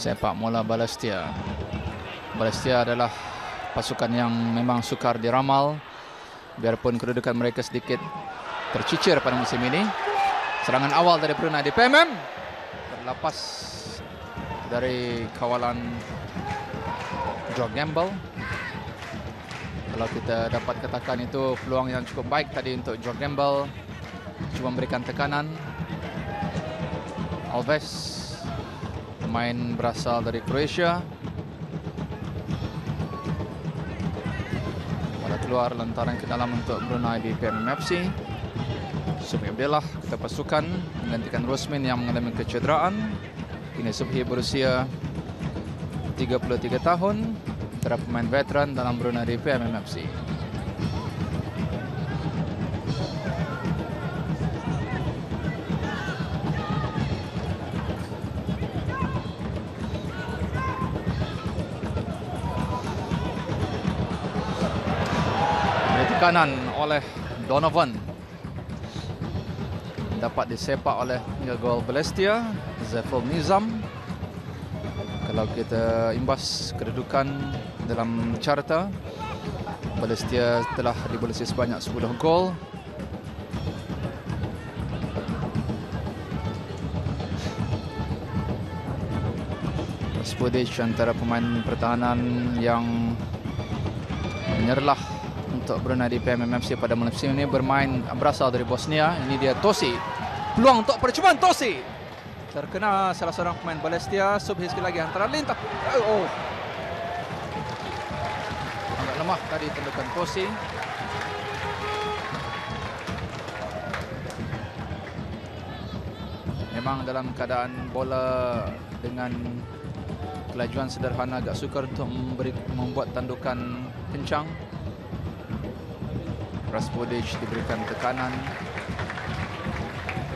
Sepak bola Balestier. Balestier adalah pasukan yang memang sukar diramal, biarpun kedudukan mereka sedikit tercicir pada musim ini. Serangan awal dari Brunei DPMM terlepas dari kawalan Joe Gamble. Kalau kita dapat katakan itu peluang yang cukup baik tadi untuk Joe Gamble, cuba memberikan tekanan. Alves, pemain berasal dari Croatia, pada keluar lantaran ke dalam untuk Brunei DPMM FC. Subhi Abdillah kita pasukan menggantikan Rosmin yang mengalami kecederaan. Kini Subhi berusia 33 tahun, antara pemain veteran dalam Brunei DPMM FC. Tekanan oleh Donovan dapat disepak oleh gol Balestier, Zaful Nizam. Kalau kita imbas kedudukan dalam carta, Balestier telah dibolesi sebanyak 10 gol. Spodich antara pemain pertahanan yang menyerlah untuk Brunei DPMM FC pada musim ini, bermain berasal dari Bosnia. Ini dia Tosi. Peluang untuk percubaan Tosi. Terkena salah seorang pemain Balestier. Subhi sekali lagi antara lintas. Agak lemah tadi tendukan Tosi. Memang dalam keadaan bola dengan kelajuan sederhana agak sukar untuk membuat tandukan kencang. Raspudic diberikan tekanan.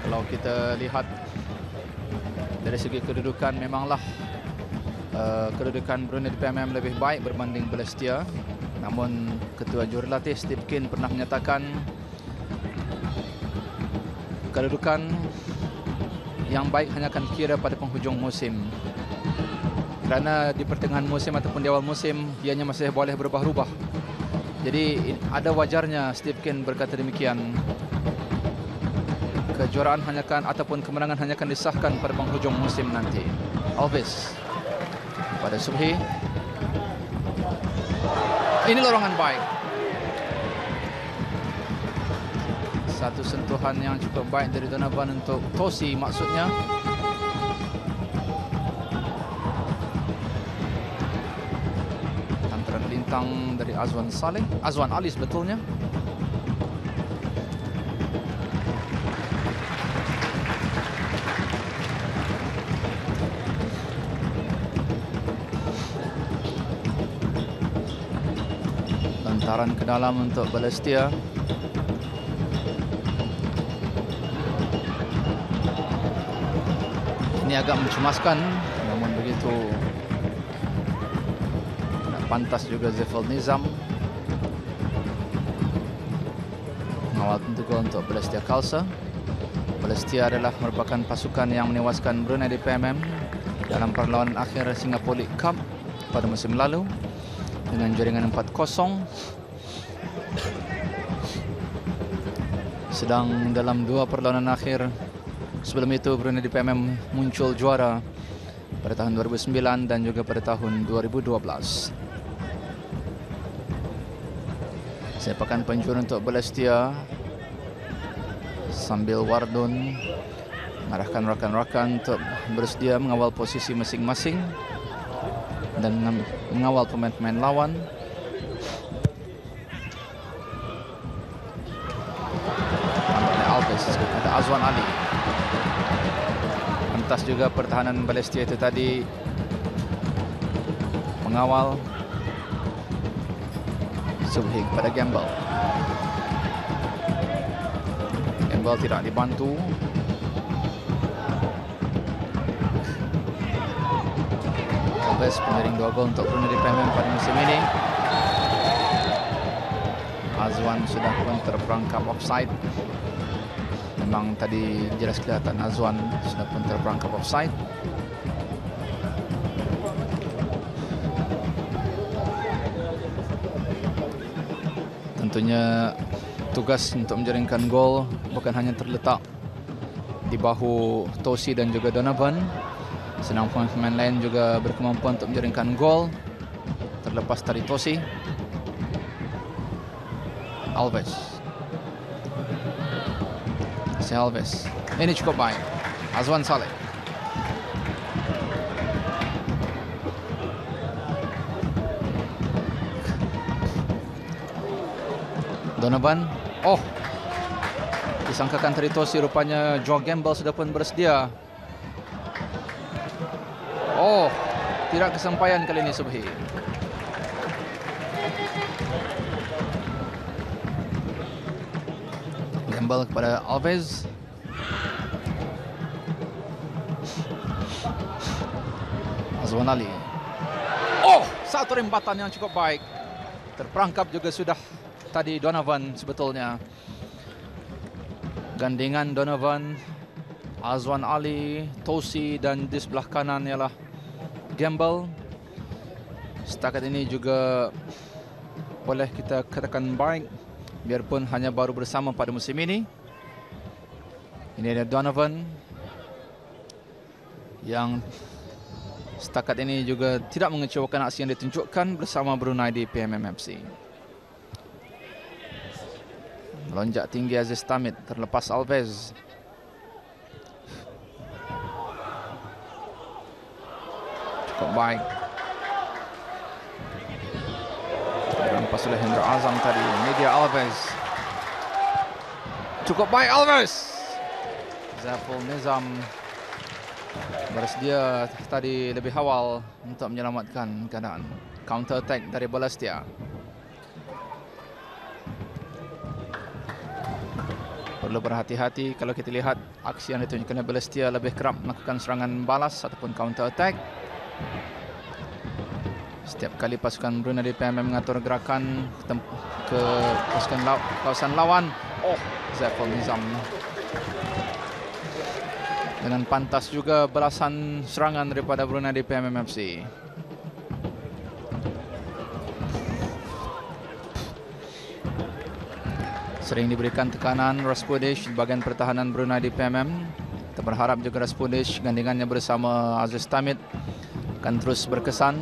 Kalau kita lihat dari segi kedudukan, memanglah kedudukan Brunei DPMM lebih baik berbanding Balestier. Namun ketua jurulatih Steve Kean pernah menyatakan kedudukan yang baik hanya akan kira pada penghujung musim. Kerana di pertengahan musim ataupun di awal musim ianya masih boleh berubah-ubah. Jadi ada wajarnya Steve Kean berkata demikian. Kejuaraan hanya akan ataupun kemenangan hanya akan disahkan pada penghujung musim nanti. Alves pada Subhi. Ini lorongan baik. Satu sentuhan yang cukup baik dari Donovan untuk Tosi maksudnya. Dari Azwan Saleh, Azwan Ali sebetulnya. Lantaran ke dalam untuk Balestier. Ini agak mencemaskan, namun begitu pantas juga Zaful Nizam mengawal tentu gol untuk Balestier Khalsa. Balestier adalah merupakan pasukan yang menewaskan Brunei DPMM dalam perlawanan akhir Singapore League Cup pada musim lalu dengan jaringan 4-0. Sedang dalam dua perlawanan akhir sebelum itu Brunei DPMM muncul juara pada tahun 2009 dan juga pada tahun 2012. Sepakan penjuru untuk Balestier sambil Wardun mengarahkan rakan-rakan untuk bersedia mengawal posisi masing-masing dan mengawal pemain-pemain lawan. Alves kata Azwan Ali. Pantas juga pertahanan Balestier itu tadi mengawal. Subhi kepada Gamble. Gamble tidak dibantu. Alves pengiring 2 gol untuk Brunei DPMM pada musim ini. Azwan sudah pun terperangkap offside. Memang tadi jelas kelihatan Azwan sudah pun terperangkap offside. Tentunya tugas untuk menjaringkan gol bukan hanya terletak di bahu Tosi dan juga Donovan. Senang pemain lain juga berkemampuan untuk menjaringkan gol terlepas dari Tosi. Alves. Alves. Ini cukup baik. Azwan Saleh. Donovan. Oh, disangkakan tadi Tosi, rupanya Joe Gamble sudah pun bersedia. Oh, tidak kesampaian kali ini Subhi. Gamble kepada Alves. Azwan Ali. Oh, satu rembatan yang cukup baik. Terperangkap juga sudah tadi Donovan sebetulnya. Gandingan Donovan, Azwan Ali, Tosi, dan di sebelah kanan ialah Gamble. Setakat ini juga boleh kita katakan baik, biarpun hanya baru bersama pada musim ini. Ini ada Donovan yang setakat ini juga tidak mengecewakan aksi yang ditunjukkan bersama Brunei di PMMFC. Melonjak tinggi Aziz Tamit, terlepas Alves. Cukup baik. Rampas oleh Hendra Azam tadi. Ini dia Alves. Cukup baik Alves. Zaful Nizam bersedia tadi lebih awal untuk menyelamatkan keadaan. Counter attack dari Balestier. Perlu berhati-hati kalau kita lihat aksi yang ditunjukkan oleh Balestier lebih kerap melakukan serangan balas ataupun counter attack. Setiap kali pasukan Brunei di PMM mengatur gerakan ke pasukan kawasan lawan. Oh, Zaful Nizam dengan pantas juga balasan serangan daripada Brunei di PMMFC. Sering diberikan tekanan Raspudic bahagian pertahanan Brunei di PMM. Kita berharap juga Raspudic gandingannya bersama Aziz Tamit akan terus berkesan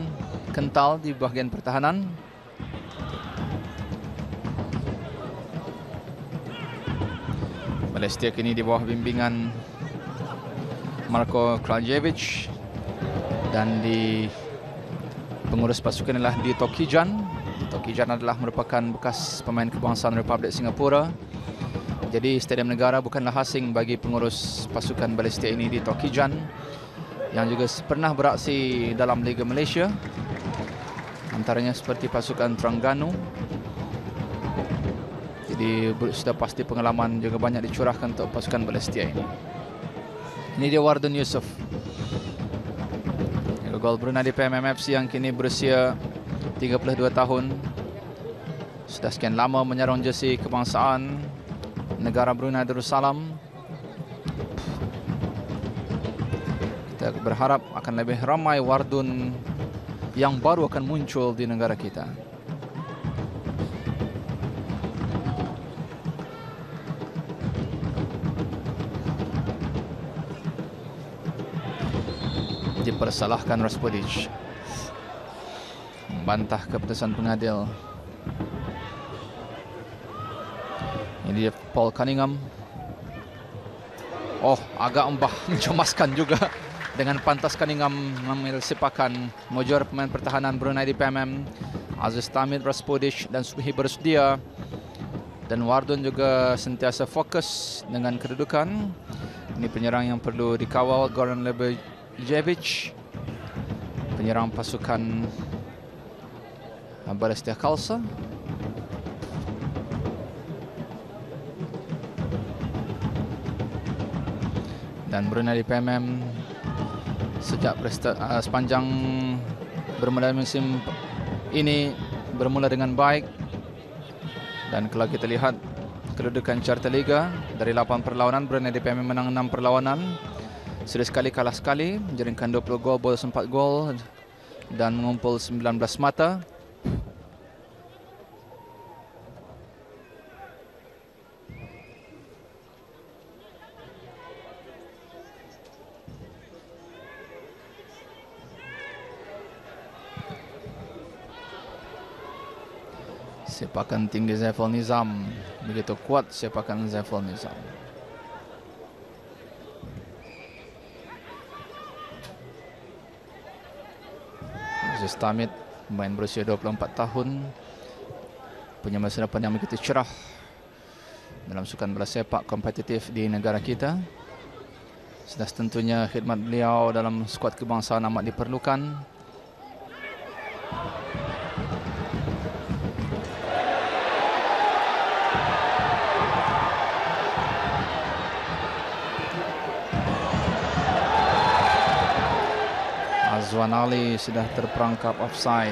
kental di bahagian pertahanan. Balestier kini di bawah bimbingan Marko Kraljevic, dan di pengurus pasukan adalah Dito Kijan. Dito Kijan adalah merupakan bekas pemain kebangsaan Republik Singapura. Jadi Stadium Negara bukanlah asing bagi pengurus pasukan Balestier ini, Dito Kijan, yang juga pernah beraksi dalam Liga Malaysia, antaranya seperti pasukan Terengganu. Jadi sudah pasti pengalaman juga banyak dicurahkan untuk pasukan Balestier ini. Ini dia Wardun Yusof. Gol Brunei di PMMFC yang kini berusia 32 tahun. Sudah sekian lama menyarung jersey kebangsaan negara Brunei Darussalam. Kita berharap akan lebih ramai Wardun yang baru akan muncul di negara kita. Dipersalahkan Raspudic, membantah keputusan pengadil. Ini dia Paul Cunningham. Oh, agak mencemaskan juga. Dengan pantas Cunningham mengambil sepakan. Mujur pemain pertahanan Brunei di PMM, Aziz Tamit, Raspudic dan Subhi bersedia. Dan Wardun juga sentiasa fokus dengan kedudukan. Ini penyerang yang perlu dikawal, Goran Lebejevic, penyerang pasukan Balestier Khalsa. Dan Brunei di PMM sejak sepanjang bermula musim ini bermula dengan baik. Dan kalau kita lihat kedudukan carta liga, dari 8 perlawanan Brunei di PMM menang 6 perlawanan. Sudah sekali kalah sekali, menjaringkan 20 gol, bonus 4 gol dan mengumpul 19 mata. Sepakan tinggi Zaiful Nizam. Begitu kuat sepakan Zaiful Nizam. Aziz Tamit, pemain berusia 24 tahun, punya masa depan yang begitu cerah dalam sukan bola sepak kompetitif di negara kita. Sudah tentunya khidmat beliau dalam skuad kebangsaan amat diperlukan. Azwan Ali sudah terperangkap offside.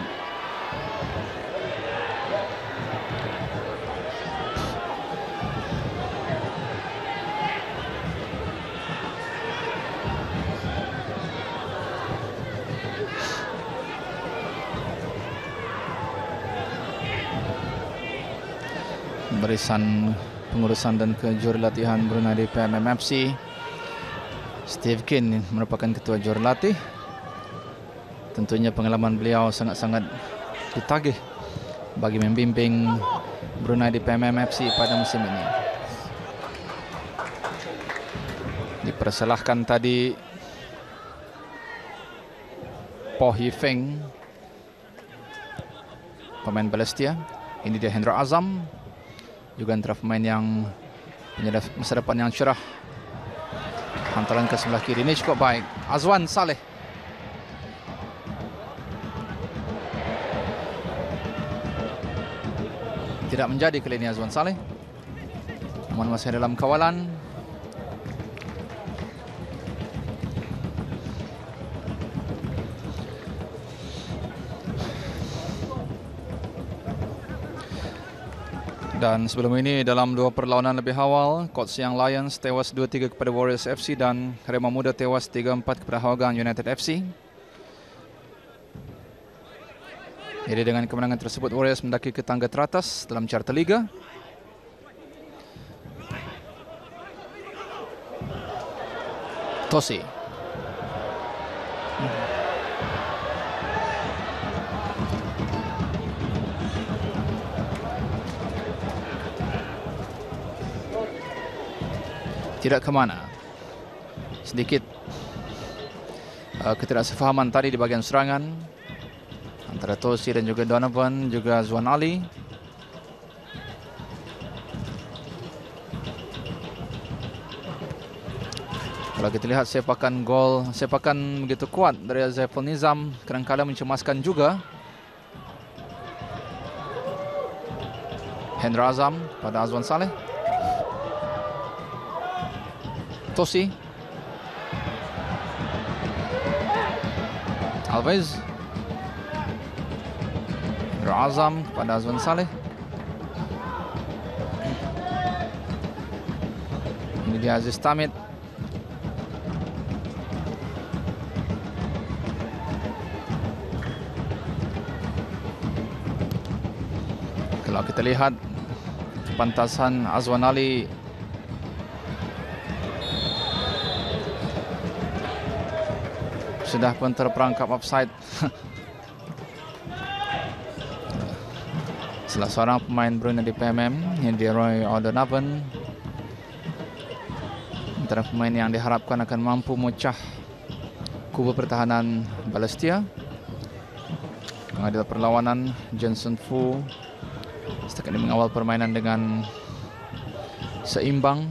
Barisan pengurusan dan kejurulatihan Brunei di PMMFC, Steve Kin merupakan ketua jurulatih. Tentunya pengalaman beliau sangat-sangat ditagih bagi membimbing Brunei di PMMFC pada musim ini. Dipersalahkan tadi Poh Yi Feng, pemain Balestier. Ini dia Hendra Azam, juga antara pemain yang punya masa depan yang cerah. Hantaran ke sebelah kiri ini cukup baik. Azwan Saleh. Tidak menjadi kali ini Azwan Saleh. Namun masih dalam kawalan. Dan sebelum ini dalam dua perlawanan lebih awal, Coach Siang Lions tewas 2-3 kepada Warriors FC dan Harimau Muda tewas 3-4 kepada Hougang United FC. Jadi dengan kemenangan tersebut Warriors mendaki ke tangga teratas dalam carta liga. Tosi. Tidak ke mana. Sedikit ketidaksefahaman tadi di bagian serangan antara Tosi dan juga Donovan, juga Azwan Ali. Kalau kita lihat sepakan begitu kuat dari Zaiful Nizam, kadang-kadang mencemaskan juga. Hendra Azam pada Azwan Saleh. Tosi. Alves. Hendra Azam pada Azwan Saleh. Ini dia Aziz Tamit. Kalau kita lihat kepantasan Azwan Ali sudah pun terperangkap offside. Salah seorang pemain Brunei di PMM, yang dia Roy O'Donovan, antara pemain yang diharapkan akan mampu memecah kubu pertahanan Balestier. Mengadil perlawanan, Johnson Fu setakat ini mengawal permainan dengan seimbang.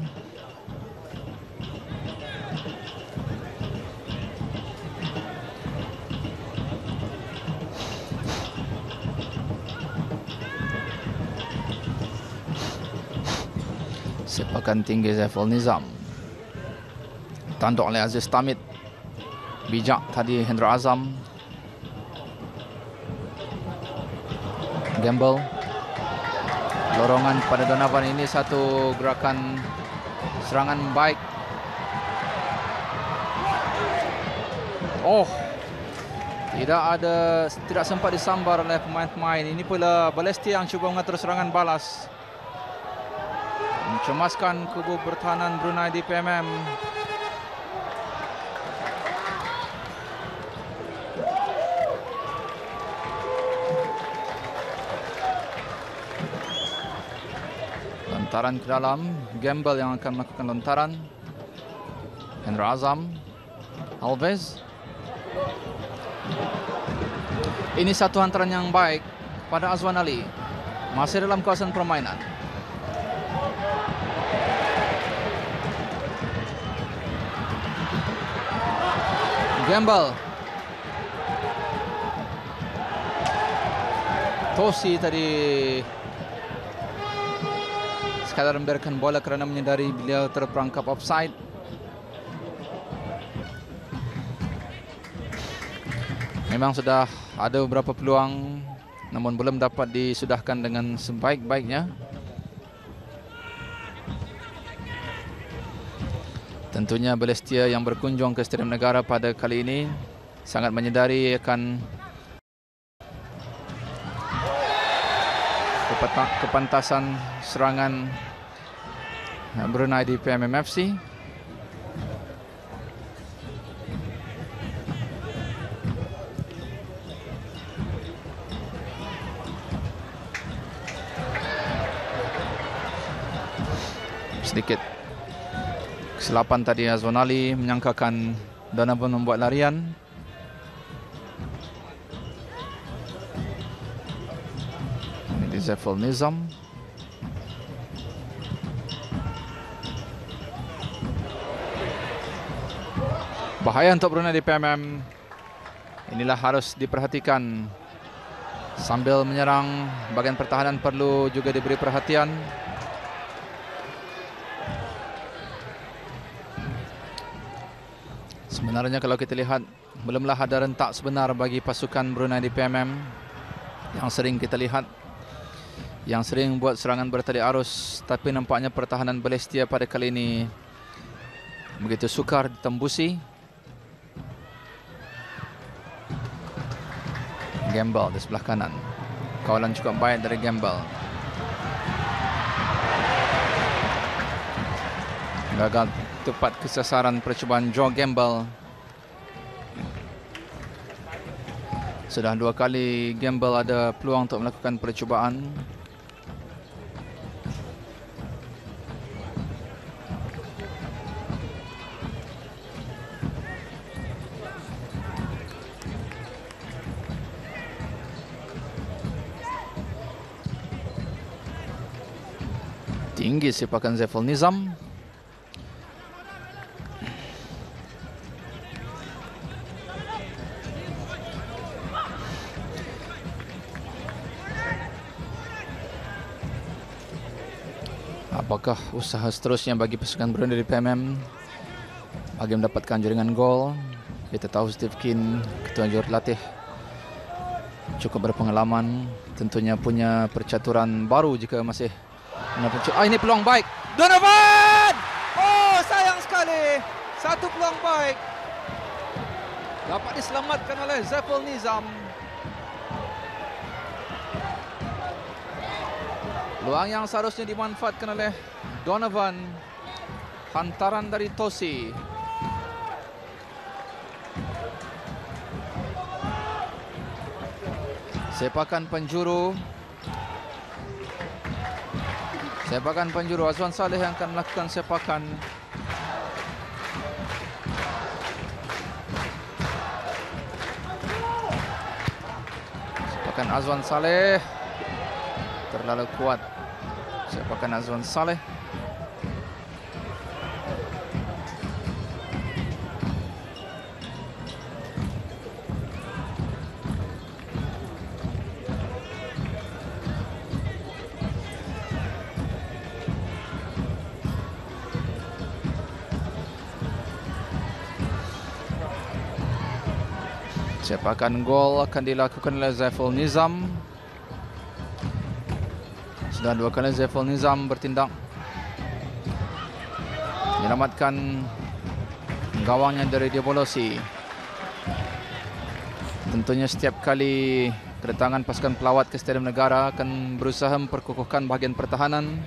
Sepakan tinggi Zaiful Nizam. Tanduk oleh Aziz Tamit. Bijak tadi Hendra Azam. Gamble. Lorongan pada Donovan, ini satu gerakan serangan baik. Oh, tidak sempat disambar oleh pemain-pemain. Ini pula Balestier yang cuba mengatur serangan balas, mencemaskan kubu pertahanan Brunei di PMM. Lontaran ke dalam. Gamble yang akan melakukan lontaran. Hendra Azam. Alves. Ini satu hantaran yang baik pada Azwan Ali. Masih dalam kawasan permainan. Gamble. Tosi tadi sekadar membiarkan bola kerana menyedari beliau terperangkap offside. Memang sudah ada beberapa peluang, namun belum dapat disudahkan dengan sebaik-baiknya. Tentunya Balestier yang berkunjung ke Stadium Negara pada kali ini sangat menyedari akan kepantasan serangan Brunei di PMMFC. Sedikit kesilapan tadi Azwan Ali, menyangkakan Donovan membuat larian. Ini Zaiful Nizam. Bahaya untuk Brunei di PMM. Inilah harus diperhatikan. Sambil menyerang, bahagian pertahanan perlu juga diberi perhatian. Sebenarnya kalau kita lihat, belumlah ada rentak sebenar bagi pasukan Brunei di PMM. Yang sering kita lihat, yang sering buat serangan bertarik arus, tapi nampaknya pertahanan Balestier pada kali ini begitu sukar ditembusi. Gamble di sebelah kanan. Kawalan cukup baik dari Gamble. Gagal tepat kesasaran percubaan Joe Gamble. Sudah 2 kali Gamble ada peluang untuk melakukan percubaan. Tinggi sepakan Zaiful Nizam. Apakah usaha seterusnya bagi pasukan Brunei di PMM bagi mendapatkan jaringan gol? Kita tahu Steve Keane, ketua jurulatih, cukup berpengalaman, tentunya punya percaturan baru jika masih ini peluang baik. Donovan! Oh, sayang sekali. Satu peluang baik dapat diselamatkan oleh Zaiful Nizam. Peluang yang seharusnya dimanfaatkan oleh Donovan. Hantaran dari Tosi. Sepakan penjuru. Sepakan penjuru. Azwan Saleh yang akan melakukan sepakan. Sepakan Azwan Saleh. Terlalu kuat. Sepakan Azwan Saleh. Sepakan gol akan dilakukan oleh Zaiful Nizam. Sudah 2 kali Zaiful Nizam bertindak menyelamatkan gawangnya dari debolosi. Tentunya setiap kali kedatangan pasukan pelawat ke Stadium Negara akan berusaha memperkukuhkan bahagian pertahanan.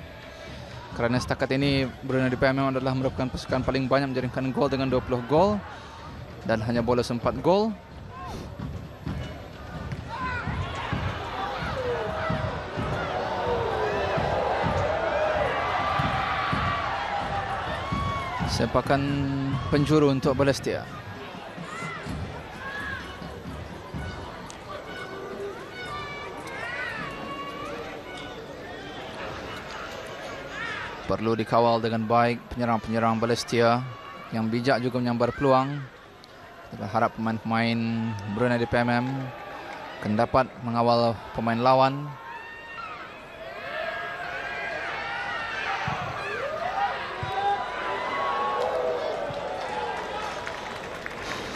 Kerana setakat ini Brunei di PMM adalah merupakan pasukan paling banyak menjaringkan gol dengan 20 gol dan hanya bolos 4 gol. Sepakan penjuru untuk Balestier. Perlu dikawal dengan baik penyerang-penyerang Balestier yang bijak juga menyambar peluang. Kita berharap pemain-pemain Brunei DPMM akan dapat mengawal pemain lawan.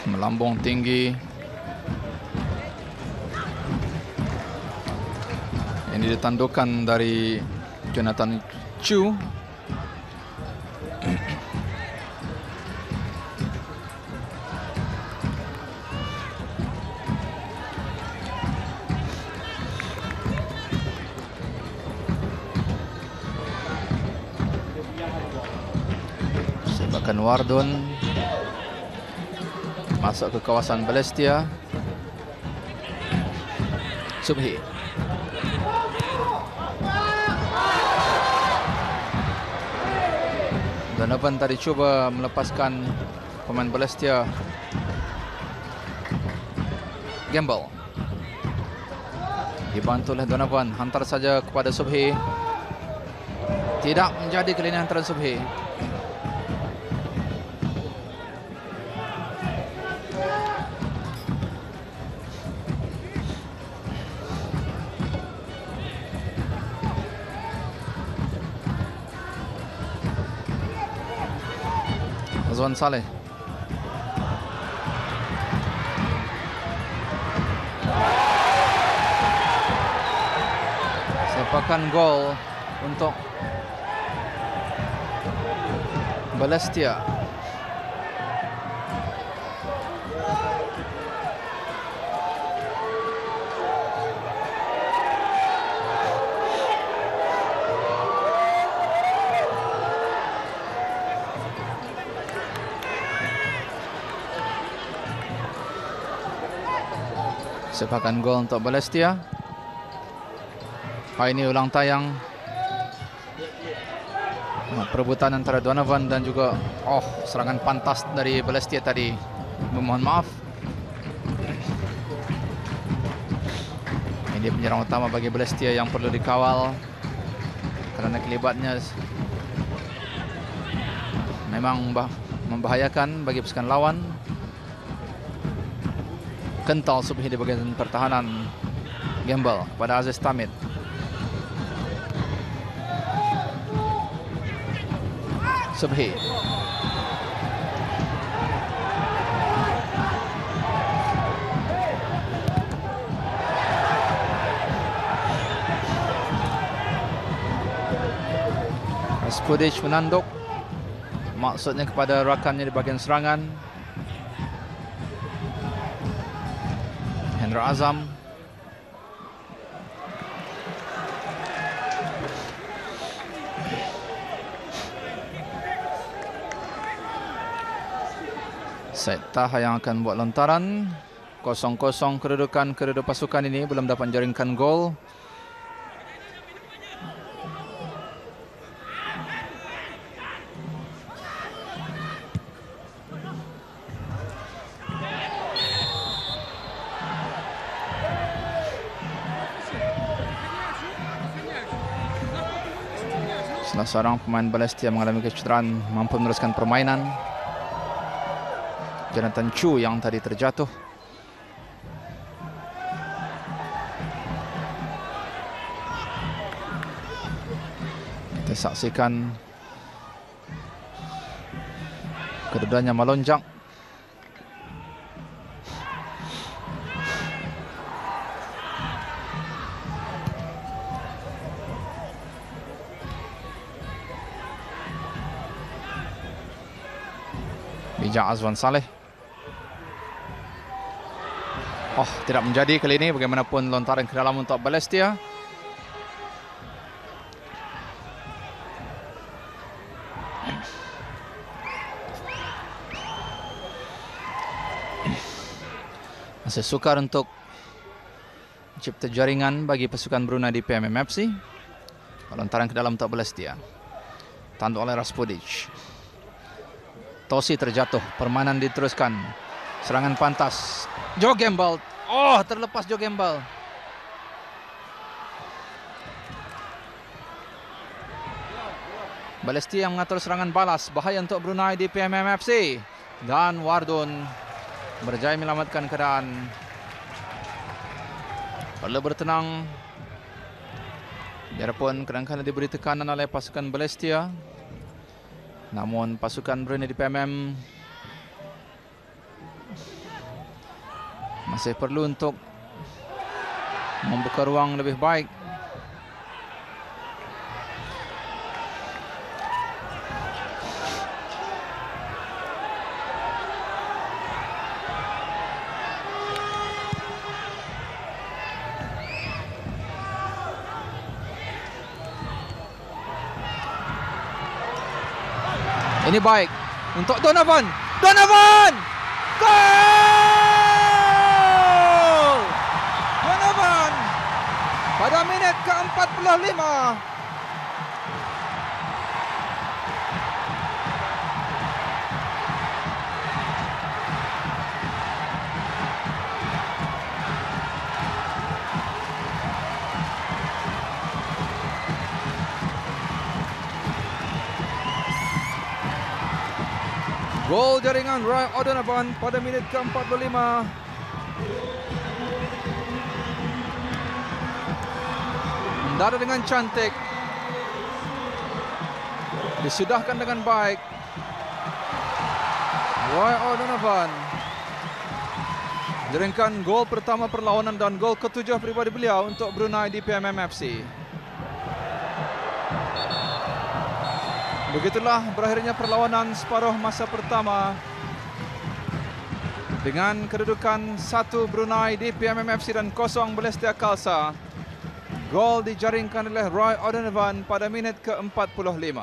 Melambung tinggi. Ini ditandukan dari Jonathan Chu. Sepakan Wardon masuk ke kawasan Balestier. Subhi. Donovan tadi cuba melepaskan pemain Balestier. Gamble. Dibantu oleh Donovan. Hantar saja kepada Subhi. Tidak menjadi kali ini hantaran Subhi. Azwan Saleh. Sepakan gol untuk Balestier. Sepakan gol untuk Balestier. Hari ini ulang tayang. Perebutan antara Donovan dan juga serangan pantas dari Balestier tadi. Memohon maaf. Ini penyerang utama bagi Balestier yang perlu dikawal kerana kelibatnya memang membahayakan bagi pasukan lawan. Kental Subhi di bagian pertahanan. Gamble kepada Aziz Tamid. Subhi. Raspudic menanduk. Maksudnya kepada rakannya di bagian serangan. Hendra Azam. Said Taha yang akan buat lontaran. 0-0 kedudukan kedua pasukan ini, belum dapat menjaringkan gol. Salah seorang pemain Balestier mengalami kecederaan, mampu meneruskan permainan. Jonathan Chu yang tadi terjatuh. Kita saksikan keduanya melonjak. Bijak Azwan Saleh. Tidak menjadi kali ini. Bagaimanapun lontaran ke dalam untuk Balestier. Masih sukar untuk mencipta jaringan bagi pasukan Brunei DPMM FC. Lontaran ke dalam untuk Balestier. Tanduk oleh Raspudic. Tosi terjatuh. Permainan diteruskan. Serangan pantas. Joe Gamble. Oh, terlepas Joe Gamble. Balestier yang mengatur serangan balas. Bahaya untuk Brunei di PMM FC. Dan Wardun berjaya menyelamatkan keadaan. Perlu bertenang. Biarpun kadang-kadang diberi tekanan oleh pasukan Balestier, namun pasukan Brunei di PMM masih perlu untuk membuka ruang lebih baik. Ini baik untuk Donovan. Donovan! Gol! Donovan pada minit ke-45. Gol jaringan Roy O'Donovan pada minit ke-45. Mendara dengan cantik. Disudahkan dengan baik. Roy O'Donovan jaringkan gol pertama perlawanan dan gol ke-7 pribadi beliau untuk Brunei di PMM FC. Begitulah berakhirnya perlawanan separuh masa pertama dengan kedudukan 1 Brunei di PMM FC dan 0 Balestier Khalsa. Gol dijaringkan oleh Roy O'Donovan pada minit ke-45.